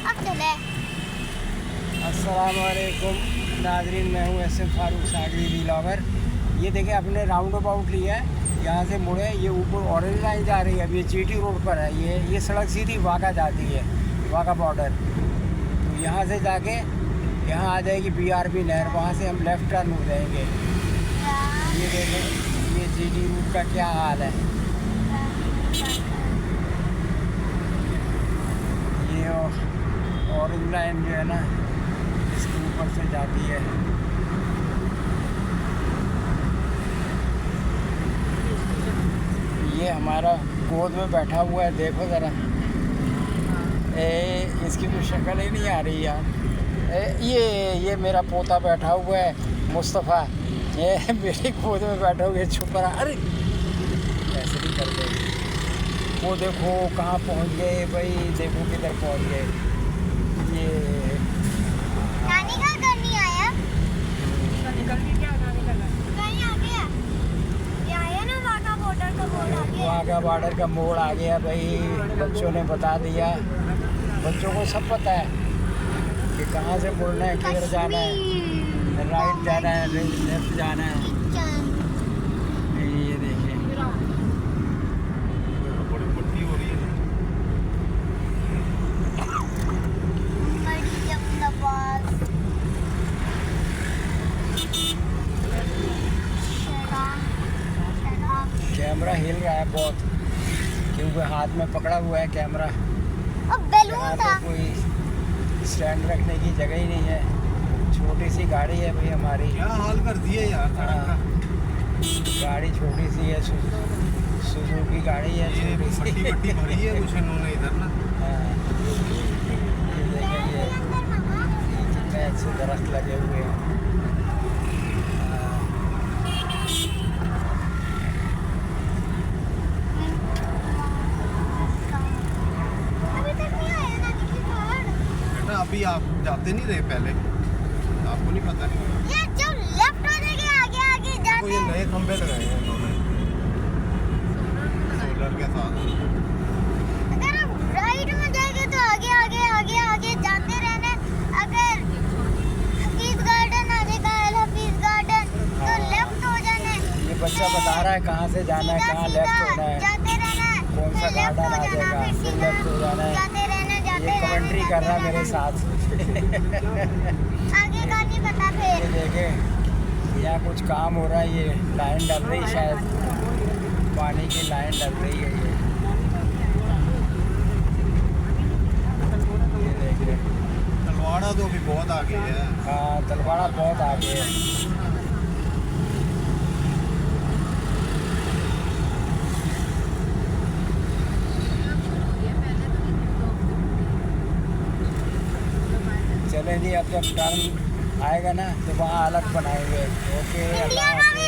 अब चले। अस्सलामुअलैकुम नाज़रीन, मैं हूँ एसएम फारूक सागरी व्लॉगर। ये देखें, अपने राउंड अबाउट लिया है, यहाँ से मुड़े, ये ऊपर ऑरेंज लाइन जा रही है। अब ये जीटी रोड पर है, ये सड़क सीधी वाघा जाती है, वाघा बॉर्डर। तो यहाँ से जाके यहाँ आ जाएगी बीआरबी नहर, वहाँ से हम लेफ़्ट टर्न हो जाएंगे। ये देखें, ये जीटी रोड का क्या हाल है। ये ऑरेंज लाइन जो है ना, इसके ऊपर से जाती है। ये हमारा गोद में बैठा हुआ है, देखो ज़रा, इसकी तो शक्ल ही नहीं आ रही यार। ये मेरा पोता बैठा हुआ है, मुस्तफ़ा, ये मेरी गोद में बैठा हुआ है, छुप रहा। अरे ऐसे भी कर दे। वो देखो कहाँ पहुँच गए भाई, देखो किधर पहुँच गए। ये नानी का घर नहीं आया, निकल के क्या नानी का घर कहीं आ गया। ये आया ना वाघा बॉर्डर का बोर्ड आ गया। वाघा बॉर्डर का मोड़ आ गया भाई। बच्चों ने बता दिया, बच्चों को सब पता है कि कहाँ से मुड़ना है, किधर जाना है, राइट जाना है, लेफ्ट जाना है। ये देखिए, बड़ी पट्टी हो रही है। कैमरा हिल रहा है बहुत, क्योंकि हाथ में पकड़ा हुआ है कैमरा। अब बैलून यहाँ था। पे कोई स्टैंड रखने की जगह ही नहीं है, छोटी सी गाड़ी है भाई हमारी। क्या हाल कर दिए यार सड़क का। गाड़ी छोटी सी है, सुजुकी गाड़ी है, ये छोटी सी। पट्टी पट्टी भरी है कुछ इन्होंने इधर ना। हाँ, ये देखेंगे कितने अच्छे दरख्त लगे हुए हैं। अभी तक नहीं आया नानी के घर। बेटा अभी आप जाते नहीं रहे पहले, आपको नहीं पता। ये जो लेफ्ट हो जाएगा, आगे आगे वो जाते ये नए खंबे लगाए हैं इन्होंने सोलर के साथ। अगर हम राइट में जाएंगे तो आगे आगे आगे आगे जाते रहना। अगर हफीज गार्डन आने का है, हफीज गार्डन, तो लेफ्ट हो जाना है। ये बच्चा बता रहा है कहाँ से जाना है, कहाँ लेफ्ट होना है, जाते रहना है। कौन सा फिर लेफ्ट गार्डन हो आ जाना, जाएगा, फिर फिर सीधा लेफ्ट हो जाना है। जाते रहना, जाते ये रहना, कमेंट्री कर रहा है मेरे जाते साथ। रहना। आगे का नहीं पता ये फिर। देखे, यहाँ कुछ काम हो रहा है, ये लाइन डल रही, शायद पानी की लाइन डल रही है। ये देखे, तलवाड़ा तो अभी बहुत आगे है। हाँ, तलवाड़ा बहुत आगे है। चलें जी, अब जब टर्न आएगा ना तो वहाँ अलग बनाएंगे। ओके, इंडिया अल्लाह का हाफ़िज़।